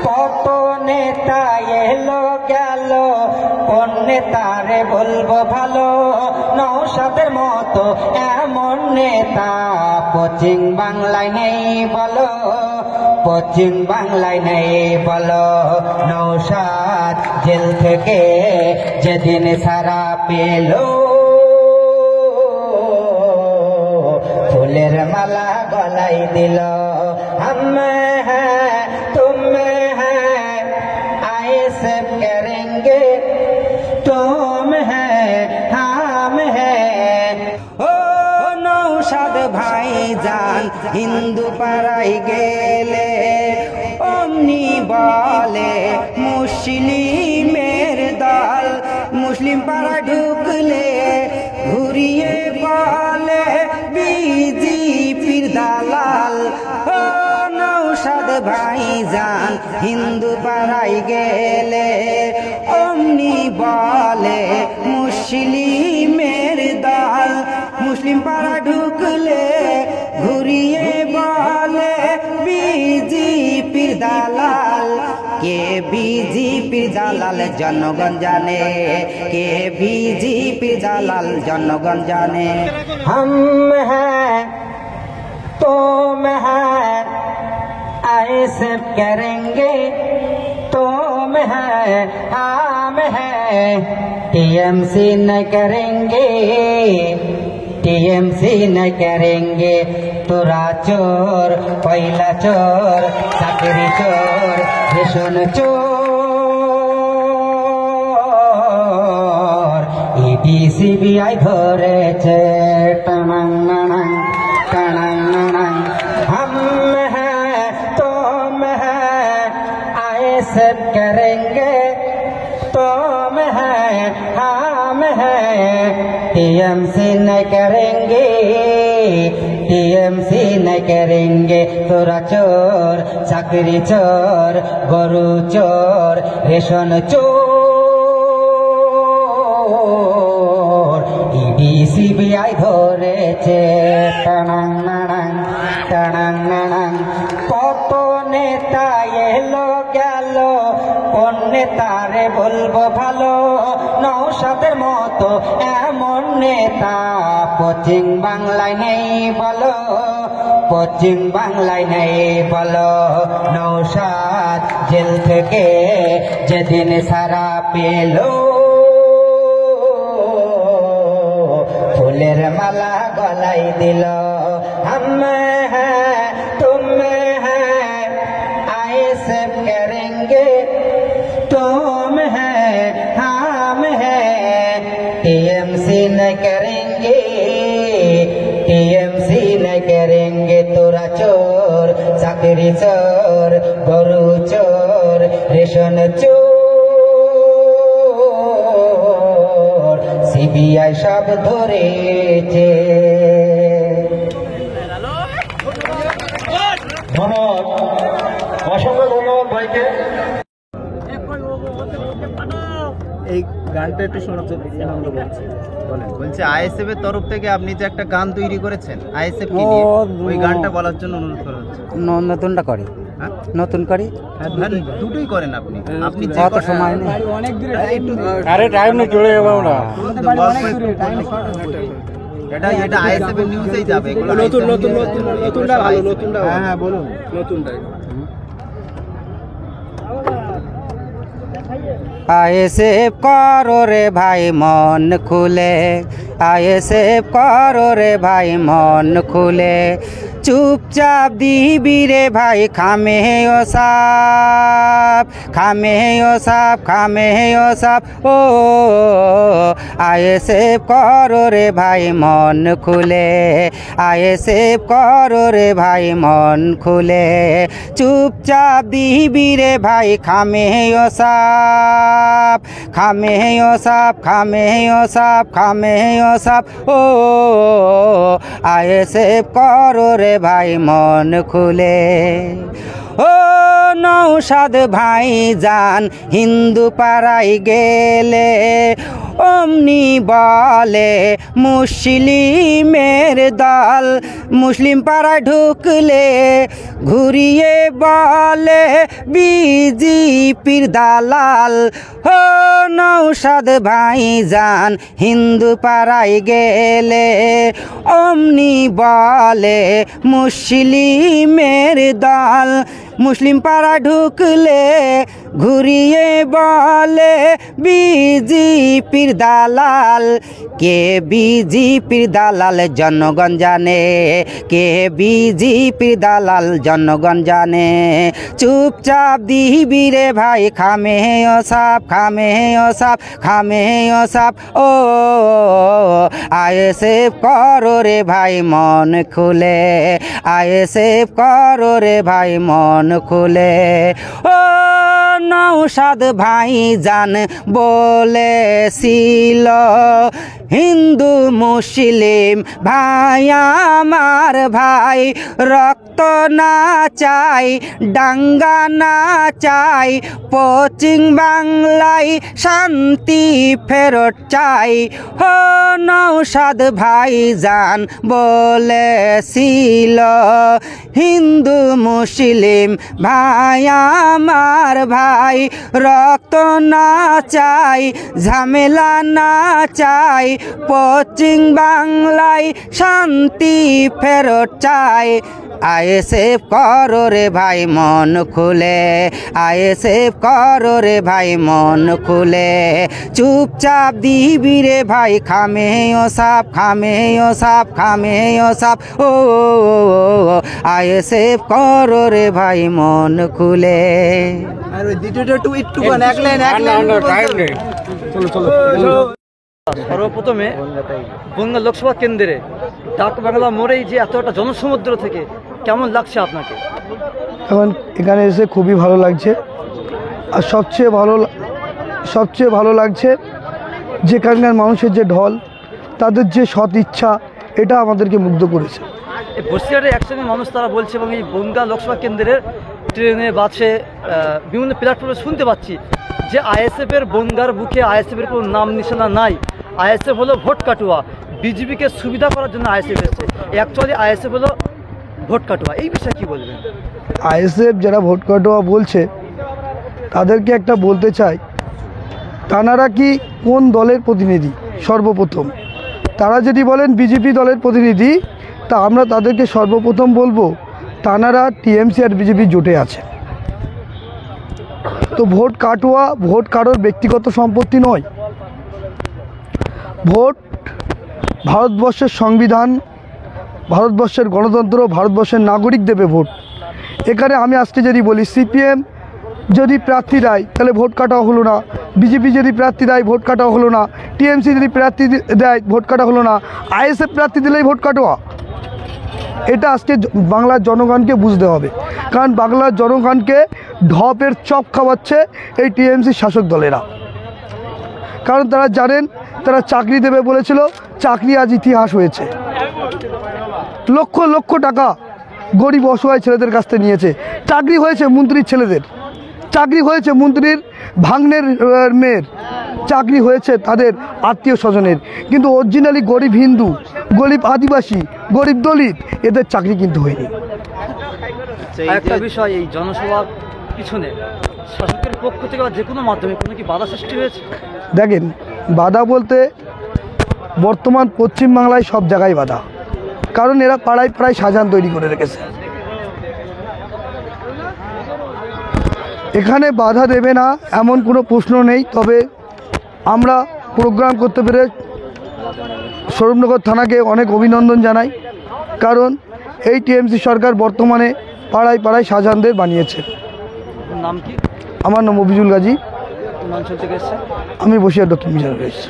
কত নেতা এলো গেল, কোন নেতারে বলবো ভালো, নওশাদের মতো এমন নেতা পশ্চিম বাংলায় নেই বলো, পশ্চিম বাংলায় নেই বলো। নওশাদ জেল থেকে যেদিন সারা পেল, ফুলের মালা গলায় দিল। हम हैं तुम हैं आईएसएफ करेंगे, तुम हैं हम हैं। ओ नौशाद भाईजान हिंदू पाড়ায় গেলে অমনি বলে মুসলিমের দল, মুসলিম পাড়া ঢুকলে ঘুরিয়ে বলে বিজেপির দালাল। নওশাদ ভাইজান হিন্দু পাড়ায় গেলে অমনি বলে মুসলিমের দল, মুসলিম পাড়া ঢুকলে ঘুরিয়ে বলে বিজেপির দালাল। কে বিজেপির দালাল জনগণ জানে, কে বিজেপির দালাল জনগণ জানে। हम हैं तुम हैं आईएसएफ करेंगे, तुम हैं हम हैं टीएमसी न करेंगे, टीएमसी न करेंगे। तोरा चोर पहला चोर चाकरी चोर रेशन चोर ইডি সিবিআই ধরেছে। हम हैं तुम हैं आईएसएफ करेंगे, तुम हैं हम हैं टीएमसी न करेंगे, टीएमसी न करेंगे। तोरा चोर चाकरी चोर गरु चोर रेशन चोर ইডি সিবিআই ধরেছে। কত নেতা এলো গেল, কোন নেতারে বলবো ভালো, নওশাদের মতো এমন নেতা পশ্চিম বাংলায় নেই বলো, পশ্চিম বাংলায় নেই বলো। নওশাদ জেল থেকে যেদিন সারা পেল, ফুলের মালা গলায় দিল। हम हैं तुम हैं आईएसएफ करेंगे, तुम हैं हम हैं टीएमसी न करेंगे, टीएमसी न करेंगे। तोरा चोर चाकरी चोर गरु चोर रेशन चोर সিবিআই সব ধরেছে। ধন্যবাদ, অসংখ্য ধন্যবাদ ভাইকে। এই গানটা একটু শোনার জন্য আমরা বলছি, বলছে আইএসএফ এর তরফ থেকে আপনি যে একটা গান তৈরি করেছেন আইএসএফ কে নিয়ে, ওই গানটা বলার জন্য অনুরোধ করা হচ্ছে। নতুনটা করি, নতুন করি, দুটোই করেন আপনি, আপনি কত সময় নেই, আরে টাইম নেই, চলে যাবো আমরা। এটা এটা আইএসএফ এর নিউজেই যাবে। নতুন নতুন নতুনটা ভালো, নতুনটা। হ্যাঁ হ্যাঁ বলুন নতুনটাই। আইএসএফ করো রে ভাই মন খুলে, আইএসএফ করো রে ভাই মন খুলে, চুপচাপ দিবি রে ভাই খামে ও সাপ, খামে ও সাপ, খামে ও সাপ। ও আইএসএফ করো রে ভাই মন খুলে, আইএসএফ করো রে ভাই মন খুলে, চুপচাপ দিবি রে ভাই খামে ও সাপ, খামে ও সাপ, খামে ও সাপ, খামে ও সাপ। ও আইএসএফ করো রে ভাই মন খুলে। ও নৌসাদ ভাই যান হিন্দু পাড়ায় গেলে অমনি বলে মুসলিমের দল, মুসলিম পাড়ায় ঢুকলে ঘুরিয়ে বলে বিজেপির দালাল। ও নৌসাদ ভাই যান হিন্দু পাড়ায় গেলে অমনি বলে মুসলিমের দল, মুসলিম পাড়া ঢুকলে ঘুরিয়ে বলে বিজেপির দালাল। কে বিজেপির দালাল জনগণ জানে, কে বিজেপির দালাল জনগণ জানে। চুপচাপ দিবি রে ভাই খামে ও সাপ, খামে ও সাপ, খামে ও সাপ। ও আইএসএফ করো রে ভাই মন খুলে, আইএসএফ করো রে ভাই মন খুলে। ও নৌসাদ ভাই জান বলেছিল হিন্দু মুসলিম ভাই আমার ভাই, রক্ত না চাই দাঙ্গা না চাই, পশ্চিম বাংলায় শান্তি ফেরত চাই। ও নৌসাদ ভাই জান বলেছিল হিন্দু মুসলিম ভাই আমার ভাই, রক্ত না চাই ঝামেলা না চাই, পশ্চিম বাংলায় শান্তি ফেরত চাই। আইএসএফ করো রে ভাই মন খুলে, আইএসএফ করো রে ভাই মন খুলে। চুপচাপ দিবি রে ভাই খামে ও সাপ, খামে ও সাপ, খামে ও সাপ। ও আইএসএফ করো রে ভাই মন খুলে। আর ওই দ্বিতীয়টা একটু এক লাইন টাইম নেই, চলো চলো। সর্বপ্রথমে বনগাঁ লোকসভা কেন্দ্রে ডাক বাংলা মোড়েই যে এত একটা জনসমুদ্র থেকে কেমন লাগছে আপনাকে? এখন এখানে এসে খুবই ভালো লাগছে। আর সবচেয়ে ভালো লাগছে যেখানকার মানুষের যে ঢল, তাদের যে সৎ ইচ্ছা, এটা আমাদেরকে মুগ্ধ করেছে। এই বসিরহাটের একসঙ্গে মানুষ তারা বলছে, এবং এই বনগাঁ লোকসভা কেন্দ্রের ট্রেনে বাসে বিভিন্ন প্ল্যাটফর্মে শুনতে পাচ্ছি যে আইএসএফের বনগাঁর বুকে আইএসএফের কোনো নাম নিশানা নাই। আইএসএফ হলো ভোট কাটুয়া, বিজেপিকে সুবিধা করার জন্য আইএসএফ এসেছে। অ্যাকচুয়ালি আইএসএফ হলো ভোট কাটুয়া, এই বিষয়ে কী বলবেন? আইএসএফ যারা ভোট কাটোয়া বলছে তাদেরকে একটা বলতে চাই, তানারা কি কোন দলের প্রতিনিধি? সর্বপ্রথম তারা যদি বলেন বিজেপি দলের প্রতিনিধি, তা আমরা তাদেরকে সর্বপ্রথম বলবো তানারা টিএমসি আর বিজেপি জোটে আছে। তো ভোট কাটোয়া ভোট কারোর ব্যক্তিগত সম্পত্তি নয়। ভোট ভারতবর্ষের সংবিধান, ভারতবর্ষের গণতন্ত্র, ভারতবর্ষের নাগরিক দেবে ভোট। এখানে আমি আজকে যদি বলি সিপিএম যদি প্রার্থী দেয় তাহলে ভোট কাটা হলো না, বিজেপি যদি প্রার্থী দেয় ভোট কাটা হলো না, টিএমসি যদি প্রার্থী দেয় ভোট কাটা হলো না, আইএসএফ প্রার্থী দিলেই ভোট কাটোয়া। এটা আজকে বাংলার জনগণকে বুঝতে হবে, কারণ বাংলার জনগণকে ঢপের চপ খাওয়াচ্ছে এই টিএমসি শাসক দলেরা। কারণ তারা জানেন তারা চাকরি দেবে বলেছিল, চাকরি আজ ইতিহাস হয়েছে। লক্ষ লক্ষ টাকা গরিব অসহায় ছেলেদের কাছ থেকে নিয়েছে। চাকরি হয়েছে মন্ত্রীর ছেলেদের, চাকরি হয়েছে মন্ত্রীর ভাগ্নের মেয়ের, চাকরি হয়েছে তাদের আত্মীয় স্বজনের, কিন্তু অরিজিনালি গরিব হিন্দু, গরিব আদিবাসী, গরিব দলিত এদের চাকরি কিন্তু হয়নি। একটা বিষয়, এই জনসভার পিছনে শাসকের পক্ষ থেকে বা যে কোনো মাধ্যমে কোনো কি বাধা সৃষ্টি হয়েছে? দেখেন, বাধা বলতে বর্তমান পশ্চিমবাংলায় সব জায়গায় বাধা, কারণ এরা পাড়ায় পাড়ায় সাজান তৈরি করে রেখেছে। এখানে বাধা দেবে না এমন কোনো প্রশ্ন নেই। তবে আমরা প্রোগ্রাম করতে পেরে স্বরূপনগর থানাকে অনেক অভিনন্দন জানাই, কারণ এই টিএমসি সরকার বর্তমানে পাড়ায় পাড়ায় শাহজাহানদের বানিয়েছে। নাম কি? আমার নাম অভিজুল গাজী, কোন অঞ্চল থেকে এসেছে? আমি বসিরহাট দক্ষিণ বিজয় এসেছি।